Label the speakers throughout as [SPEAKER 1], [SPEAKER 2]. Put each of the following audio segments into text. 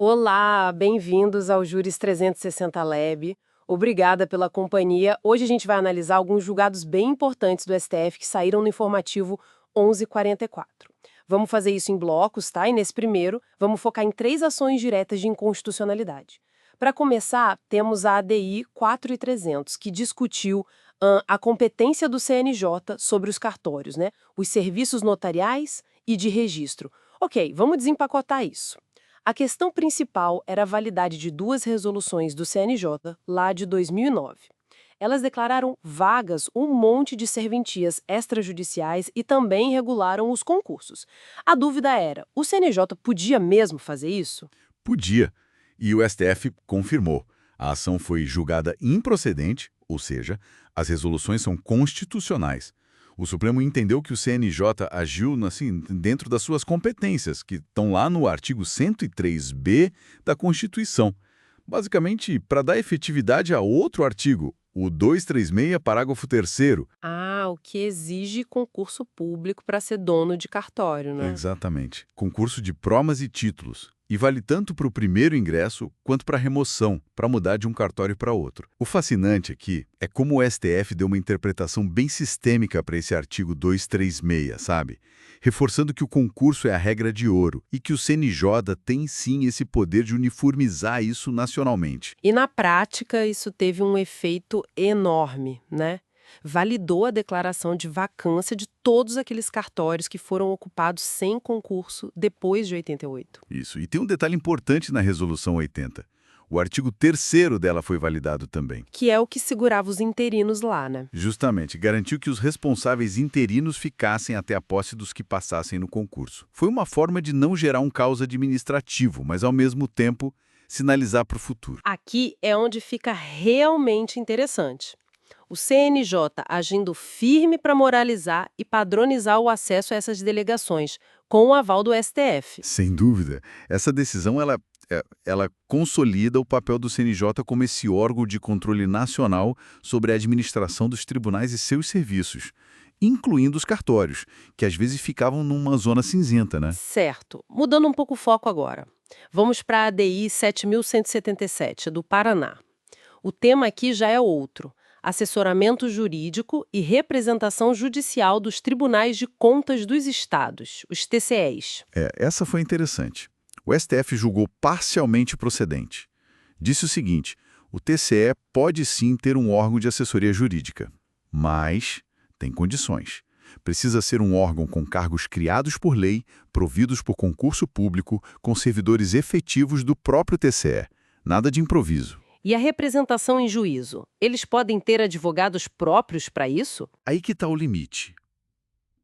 [SPEAKER 1] Olá, bem-vindos ao Júris 360 Lab. Obrigada pela companhia. Hoje a gente vai analisar alguns julgados bem importantes do STF que saíram no informativo 1144. Vamos fazer isso em blocos, tá? E nesse primeiro, vamos focar em 3 ações diretas de inconstitucionalidade. Para começar, temos a ADI 4300, que discutiu a competência do CNJ sobre os cartórios, né? Os serviços notariais e de registro. Ok, vamos desempacotar isso. A questão principal era a validade de 2 resoluções do CNJ, lá de 2009. Elas declararam vagas um monte de serventias extrajudiciais e também regularam os concursos. A dúvida era, o CNJ podia mesmo fazer isso?
[SPEAKER 2] Podia, e o STF confirmou. A ação foi julgada improcedente, ou seja, as resoluções são constitucionais. O Supremo entendeu que o CNJ agiu assim, dentro das suas competências, que estão lá no artigo 103b da Constituição. Basicamente, para dar efetividade a outro artigo, o 236, parágrafo 3º.
[SPEAKER 1] Ah, o que exige concurso público para ser dono de cartório, né?
[SPEAKER 2] Exatamente. Concurso de provas e títulos. E vale tanto para o primeiro ingresso quanto para a remoção, para mudar de um cartório para outro. O fascinante aqui é como o STF deu uma interpretação bem sistêmica para esse artigo 236, sabe? Reforçando que o concurso é a regra de ouro e que o CNJ tem sim esse poder de uniformizar isso nacionalmente.
[SPEAKER 1] E na prática, isso teve um efeito enorme, né? Validou a declaração de vacância de todos aqueles cartórios que foram ocupados sem concurso depois de 88.
[SPEAKER 2] Isso. E tem um detalhe importante na Resolução 80. O artigo 3º dela foi validado também.
[SPEAKER 1] Que é o que segurava os interinos lá, né?
[SPEAKER 2] Justamente, garantiu que os responsáveis interinos ficassem até a posse dos que passassem no concurso. Foi uma forma de não gerar um caos administrativo, mas ao mesmo tempo sinalizar para o futuro.
[SPEAKER 1] Aqui é onde fica realmente interessante. O CNJ agindo firme para moralizar e padronizar o acesso a essas delegações, com o aval do STF.
[SPEAKER 2] Sem dúvida, essa decisão ela consolida o papel do CNJ como esse órgão de controle nacional sobre a administração dos tribunais e seus serviços, incluindo os cartórios, que às vezes ficavam numa zona cinzenta, né?
[SPEAKER 1] Certo. Mudando um pouco o foco agora. Vamos para a ADI 7177, do Paraná. O tema aqui já é outro: assessoramento jurídico e representação judicial dos tribunais de contas dos estados, os TCEs.
[SPEAKER 2] Essa foi interessante. O STF julgou parcialmente procedente. Disse o seguinte: o TCE pode sim ter um órgão de assessoria jurídica, mas tem condições. Precisa ser um órgão com cargos criados por lei, providos por concurso público, com servidores efetivos do próprio TCE. Nada de improviso.
[SPEAKER 1] E a representação em juízo? Eles podem ter advogados próprios para isso?
[SPEAKER 2] Aí que está o limite.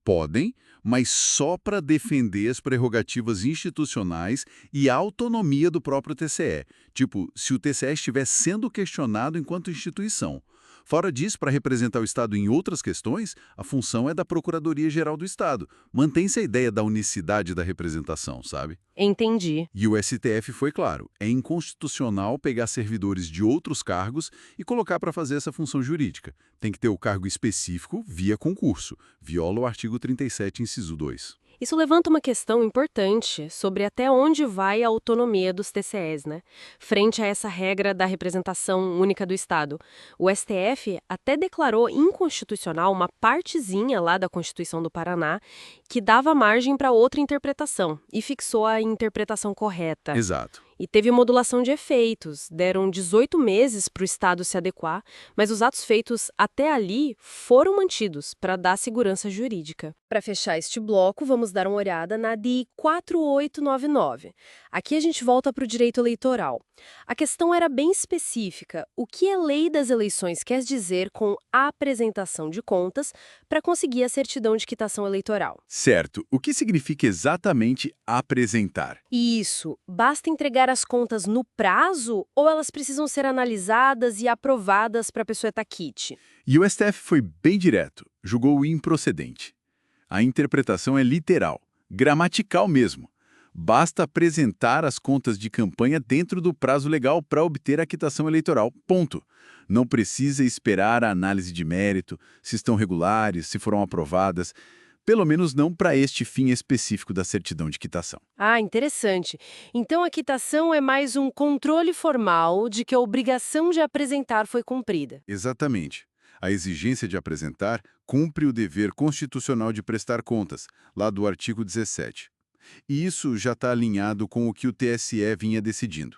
[SPEAKER 2] Podem, mas só para defender as prerrogativas institucionais e a autonomia do próprio TCE. Tipo, se o TCE estiver sendo questionado enquanto instituição. Fora disso, para representar o Estado em outras questões, a função é da Procuradoria-Geral do Estado. Mantém-se a ideia da unicidade da representação, sabe?
[SPEAKER 1] Entendi.
[SPEAKER 2] E o STF foi claro, é inconstitucional pegar servidores de outros cargos e colocar para fazer essa função jurídica. Tem que ter o cargo específico via concurso. Viola o artigo 37, inciso 2.
[SPEAKER 1] Isso levanta uma questão importante sobre até onde vai a autonomia dos TCEs, né? Frente a essa regra da representação única do Estado. O STF até declarou inconstitucional uma partezinha lá da Constituição do Paraná que dava margem para outra interpretação e fixou a interpretação correta.
[SPEAKER 2] Exato.
[SPEAKER 1] E teve modulação de efeitos, deram 18 meses para o Estado se adequar, mas os atos feitos até ali foram mantidos para dar segurança jurídica. Para fechar este bloco, vamos dar uma olhada na DI 4899. Aqui a gente volta para o direito eleitoral. A questão era bem específica. O que a lei das eleições quer dizer com a apresentação de contas para conseguir a certidão de quitação eleitoral?
[SPEAKER 2] Certo. O que significa exatamente apresentar?
[SPEAKER 1] Isso. Basta entregar as contas no prazo ou elas precisam ser analisadas e aprovadas para a pessoa estar quite?
[SPEAKER 2] E o STF foi bem direto, julgou improcedente. A interpretação é literal, gramatical mesmo. Basta apresentar as contas de campanha dentro do prazo legal para obter a quitação eleitoral. Ponto. Não precisa esperar a análise de mérito, se estão regulares, se foram aprovadas.
[SPEAKER 3] Pelo menos não para este fim específico da certidão de quitação.
[SPEAKER 1] Ah, interessante. Então a quitação é mais um controle formal de que a obrigação de apresentar foi cumprida.
[SPEAKER 3] Exatamente. A exigência de apresentar cumpre o dever constitucional de prestar contas, lá do artigo 17. E isso já está alinhado com o que o TSE vinha decidindo.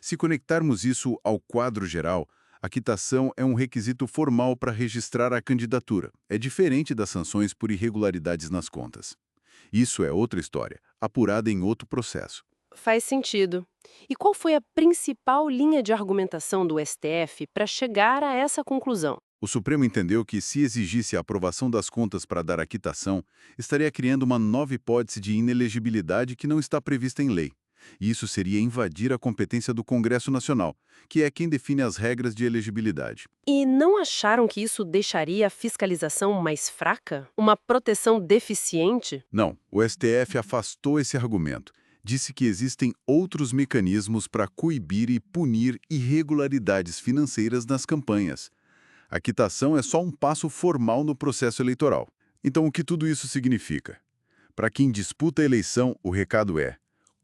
[SPEAKER 3] Se conectarmos isso ao quadro geral, a quitação é um requisito formal para registrar a candidatura. É diferente das sanções por irregularidades nas contas. Isso é outra história, apurada em outro processo.
[SPEAKER 1] Faz sentido. E qual foi a principal linha de argumentação do STF para chegar a essa conclusão?
[SPEAKER 3] O Supremo entendeu que, se exigisse a aprovação das contas para dar a quitação, estaria criando uma nova hipótese de inelegibilidade que não está prevista em lei. E isso seria invadir a competência do Congresso Nacional, que é quem define as regras de elegibilidade.
[SPEAKER 1] E não acharam que isso deixaria a fiscalização mais fraca? Uma proteção deficiente?
[SPEAKER 3] Não, o STF afastou esse argumento. Disse que existem outros mecanismos para coibir e punir irregularidades financeiras nas campanhas. A quitação é só um passo formal no processo eleitoral. Então, o que tudo isso significa? Para quem disputa a eleição, o recado é: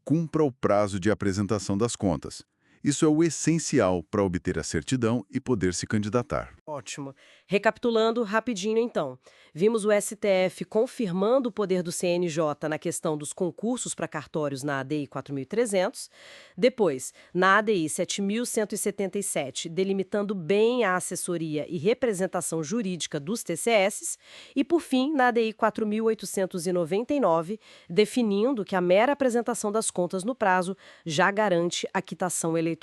[SPEAKER 3] cumpra o prazo de apresentação das contas. Isso é o essencial para obter a certidão e poder se candidatar.
[SPEAKER 1] Ótimo. Recapitulando rapidinho então. Vimos o STF confirmando o poder do CNJ na questão dos concursos para cartórios na ADI 4.300. Depois, na ADI 7.177, delimitando bem a assessoria e representação jurídica dos TCS. E, por fim, na ADI 4.899, definindo que a mera apresentação das contas no prazo já garante a quitação eleitoral.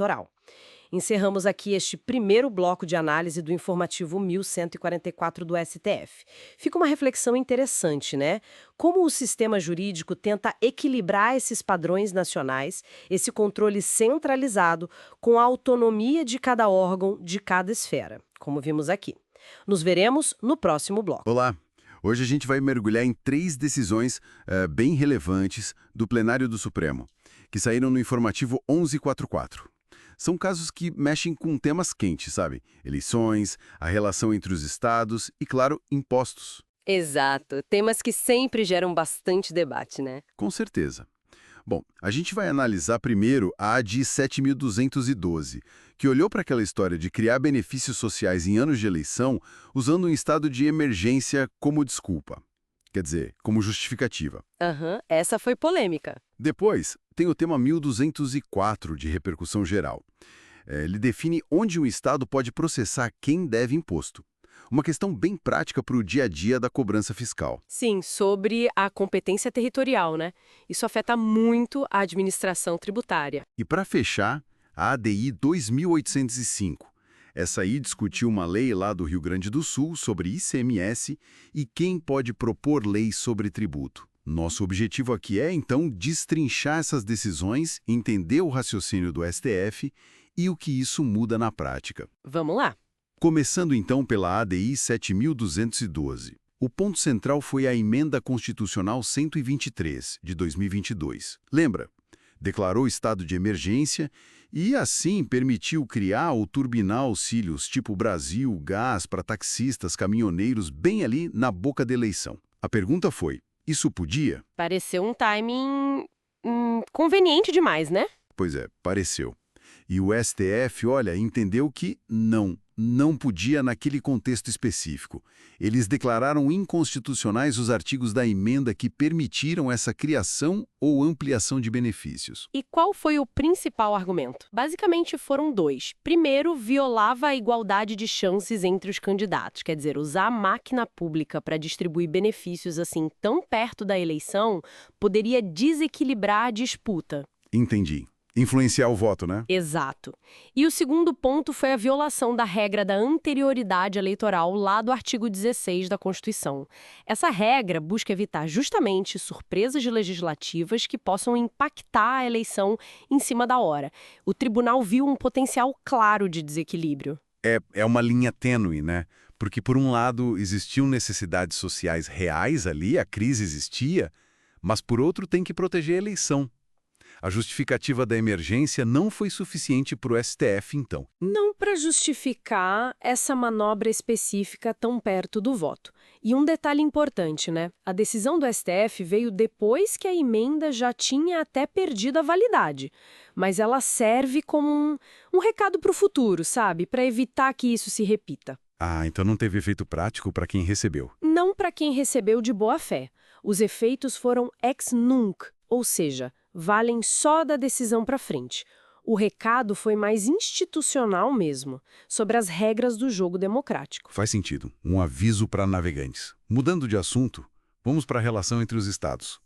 [SPEAKER 1] Encerramos aqui este primeiro bloco de análise do informativo 1144 do STF. Fica uma reflexão interessante, né? Como o sistema jurídico tenta equilibrar esses padrões nacionais, esse controle centralizado, com a autonomia de cada órgão, de cada esfera, como vimos aqui. Nos veremos no próximo bloco.
[SPEAKER 3] Olá! Hoje a gente vai mergulhar em 3 decisões bem relevantes do plenário do Supremo, que saíram no informativo 1144. São casos que mexem com temas quentes, sabe? Eleições, a relação entre os estados e, claro, impostos.
[SPEAKER 1] Exato. Temas que sempre geram bastante debate, né?
[SPEAKER 3] Com certeza. Bom, a gente vai analisar primeiro a ADI 7.212, que olhou para aquela história de criar benefícios sociais em anos de eleição usando um estado de emergência como desculpa. Quer dizer, como justificativa.
[SPEAKER 1] Essa foi polêmica.
[SPEAKER 3] Depois, tem o tema 1204 de repercussão geral. Ele define onde um Estado pode processar quem deve imposto. Uma questão bem prática para o dia a dia da cobrança fiscal.
[SPEAKER 1] Sim, sobre a competência territorial, né? Isso afeta muito a administração tributária.
[SPEAKER 3] E para fechar, a ADI 2805. Essa aí discutiu uma lei lá do Rio Grande do Sul sobre ICMS e quem pode propor leis sobre tributo. Nosso objetivo aqui é, então, destrinchar essas decisões, entender o raciocínio do STF e o que isso muda na prática.
[SPEAKER 1] Vamos lá.
[SPEAKER 3] Começando, então, pela ADI 7.212. O ponto central foi a Emenda Constitucional 123, de 2022. Lembra? Declarou estado de emergência e, assim, permitiu criar ou turbinar auxílios tipo Brasil, gás para taxistas, caminhoneiros, bem ali na boca da eleição. A pergunta foi: isso podia?
[SPEAKER 1] Pareceu um timing conveniente demais, né?
[SPEAKER 3] Pois é, pareceu. E o STF, olha, entendeu que não podia naquele contexto específico. Eles declararam inconstitucionais os artigos da emenda que permitiram essa criação ou ampliação de benefícios.
[SPEAKER 1] E qual foi o principal argumento? Basicamente foram 2. Primeiro, violava a igualdade de chances entre os candidatos. Quer dizer, usar a máquina pública para distribuir benefícios assim tão perto da eleição poderia desequilibrar a disputa.
[SPEAKER 3] Entendi. Influenciar o voto, né?
[SPEAKER 1] Exato. E o segundo ponto foi a violação da regra da anterioridade eleitoral lá do artigo 16 da Constituição. Essa regra busca evitar justamente surpresas legislativas que possam impactar a eleição em cima da hora. O tribunal viu um potencial claro de desequilíbrio.
[SPEAKER 3] É uma linha tênue, né? Porque, por um lado, existiam necessidades sociais reais ali, a crise existia, mas, por outro, tem que proteger a eleição. A justificativa da emergência não foi suficiente para o STF, então.
[SPEAKER 1] Não para justificar essa manobra específica tão perto do voto. E um detalhe importante, né? A decisão do STF veio depois que a emenda já tinha até perdido a validade. Mas ela serve como um recado para o futuro, sabe? Para evitar que isso se repita.
[SPEAKER 3] Ah, então não teve efeito prático para quem recebeu.
[SPEAKER 1] Não para quem recebeu de boa fé. Os efeitos foram ex nunc, ou seja, valem só da decisão para frente. O recado foi mais institucional mesmo, sobre as regras do jogo democrático.
[SPEAKER 3] Faz sentido. Um aviso para navegantes. Mudando de assunto, vamos para a relação entre os estados.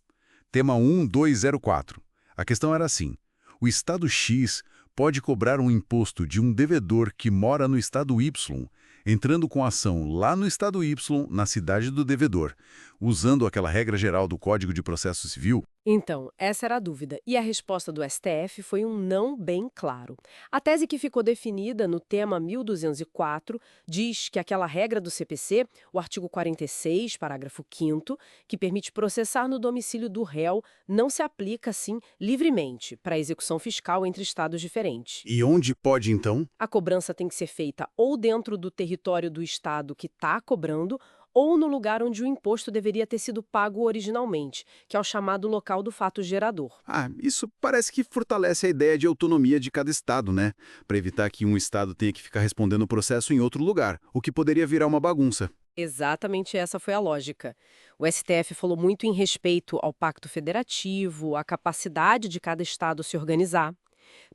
[SPEAKER 3] Tema 1204. A questão era assim: o estado X pode cobrar um imposto de um devedor que mora no estado Y, entrando com ação lá no estado Y, na cidade do devedor, usando aquela regra geral do Código de Processo Civil.
[SPEAKER 1] Então, essa era a dúvida, e a resposta do STF foi um não bem claro. A tese que ficou definida no tema 1204 diz que aquela regra do CPC, o artigo 46, parágrafo 5º, que permite processar no domicílio do réu, não se aplica, assim, livremente para a execução fiscal entre estados diferentes.
[SPEAKER 3] E onde pode, então?
[SPEAKER 1] A cobrança tem que ser feita ou dentro do território do estado que está cobrando, ou no lugar onde o imposto deveria ter sido pago originalmente, que é o chamado local do fato gerador.
[SPEAKER 3] Ah, isso parece que fortalece a ideia de autonomia de cada estado, né? Para evitar que um estado tenha que ficar respondendo o processo em outro lugar, o que poderia virar uma bagunça.
[SPEAKER 1] Exatamente essa foi a lógica. O STF falou muito em respeito ao pacto federativo, à capacidade de cada estado se organizar.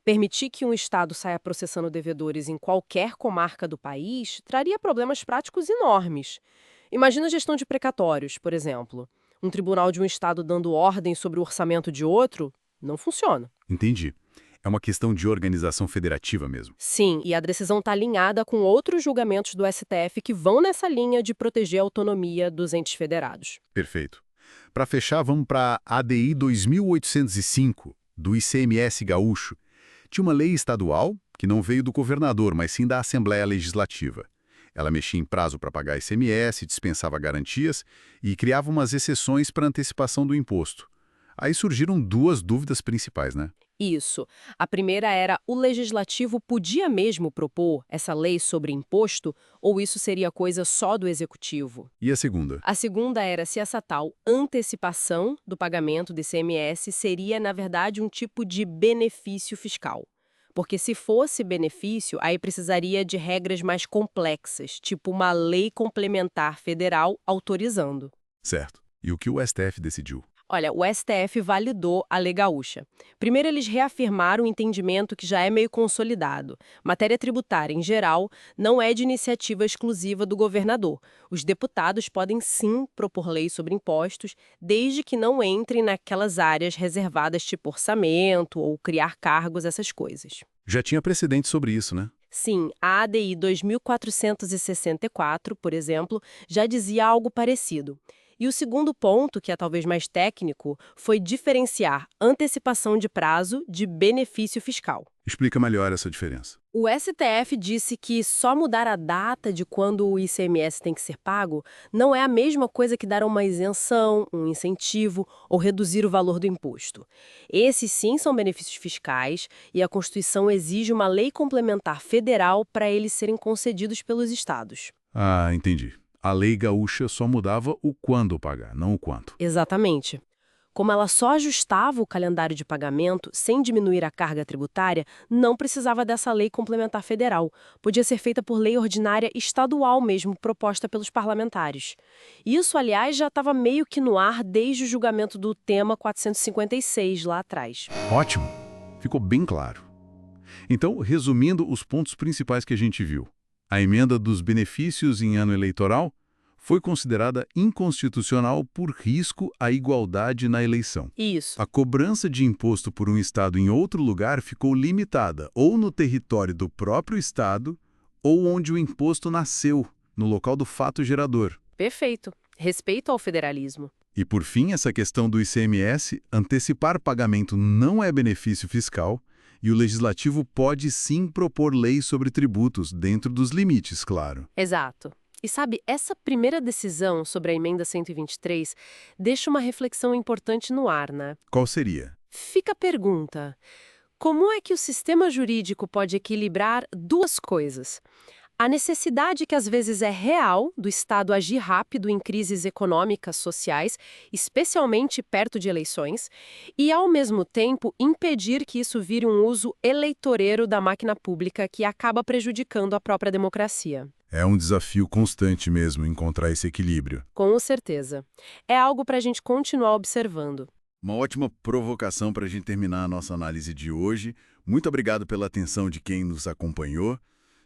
[SPEAKER 1] Permitir que um estado saia processando devedores em qualquer comarca do país traria problemas práticos enormes. Imagina a gestão de precatórios, por exemplo. Um tribunal de um estado dando ordem sobre o orçamento de outro não funciona.
[SPEAKER 3] Entendi. É uma questão de organização federativa mesmo.
[SPEAKER 1] Sim, e a decisão está alinhada com outros julgamentos do STF que vão nessa linha de proteger a autonomia dos entes federados.
[SPEAKER 3] Perfeito. Para fechar, vamos para a ADI 2805, do ICMS gaúcho. Tinha uma lei estadual que não veio do governador, mas sim da Assembleia Legislativa. Ela mexia em prazo para pagar ICMS, dispensava garantias e criava umas exceções para antecipação do imposto. Aí surgiram duas dúvidas principais, né?
[SPEAKER 1] Isso. A primeira era, o legislativo podia mesmo propor essa lei sobre imposto ou isso seria coisa só do executivo?
[SPEAKER 3] E a segunda?
[SPEAKER 1] A segunda era se essa tal antecipação do pagamento do ICMS seria, na verdade, um tipo de benefício fiscal. Porque se fosse benefício, aí precisaria de regras mais complexas, tipo uma lei complementar federal autorizando.
[SPEAKER 3] Certo. E o que o STF decidiu?
[SPEAKER 1] Olha, o STF validou a Lei Gaúcha. Primeiro, eles reafirmaram o entendimento que já é meio consolidado. Matéria tributária, em geral, não é de iniciativa exclusiva do governador. Os deputados podem sim propor leis sobre impostos, desde que não entrem naquelas áreas reservadas tipo orçamento ou criar cargos, essas coisas.
[SPEAKER 3] Já tinha precedente sobre isso, né?
[SPEAKER 1] Sim, a ADI 2464, por exemplo, já dizia algo parecido. E o segundo ponto, que é talvez mais técnico, foi diferenciar antecipação de prazo de benefício fiscal.
[SPEAKER 3] Explica melhor essa diferença.
[SPEAKER 1] O STF disse que só mudar a data de quando o ICMS tem que ser pago não é a mesma coisa que dar uma isenção, um incentivo ou reduzir o valor do imposto. Esses sim são benefícios fiscais e a Constituição exige uma lei complementar federal para eles serem concedidos pelos estados.
[SPEAKER 3] Ah, entendi. A lei gaúcha só mudava o quando pagar, não o quanto.
[SPEAKER 1] Exatamente. Como ela só ajustava o calendário de pagamento sem diminuir a carga tributária, não precisava dessa lei complementar federal. Podia ser feita por lei ordinária estadual mesmo, proposta pelos parlamentares. Isso, aliás, já estava meio que no ar desde o julgamento do tema 456, lá atrás.
[SPEAKER 3] Ótimo. Ficou bem claro. Então, resumindo os pontos principais que a gente viu. A emenda dos benefícios em ano eleitoral foi considerada inconstitucional por risco à igualdade na eleição.
[SPEAKER 1] Isso.
[SPEAKER 3] A cobrança de imposto por um estado em outro lugar ficou limitada ou no território do próprio estado ou onde o imposto nasceu, no local do fato gerador.
[SPEAKER 1] Perfeito. Respeito ao federalismo.
[SPEAKER 3] E por fim, essa questão do ICMS, antecipar pagamento não é benefício fiscal, e o legislativo pode sim propor leis sobre tributos, dentro dos limites, claro.
[SPEAKER 1] Exato. E sabe, essa primeira decisão sobre a emenda 123 deixa uma reflexão importante no ar, né?
[SPEAKER 3] Qual seria?
[SPEAKER 1] Fica a pergunta: como é que o sistema jurídico pode equilibrar duas coisas? A necessidade que às vezes é real do Estado agir rápido em crises econômicas, sociais, especialmente perto de eleições, e, ao mesmo tempo, impedir que isso vire um uso eleitoreiro da máquina pública que acaba prejudicando a própria democracia.
[SPEAKER 3] É um desafio constante mesmo encontrar esse equilíbrio.
[SPEAKER 1] Com certeza. É algo para a gente continuar observando.
[SPEAKER 3] Uma ótima provocação para a gente terminar a nossa análise de hoje. Muito obrigado pela atenção de quem nos acompanhou.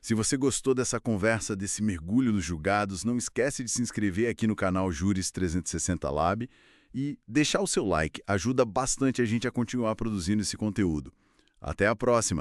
[SPEAKER 3] Se você gostou dessa conversa, desse mergulho nos julgados, não esquece de se inscrever aqui no canal Juris 360 Lab e deixar o seu like. Ajuda bastante a gente a continuar produzindo esse conteúdo. Até a próxima!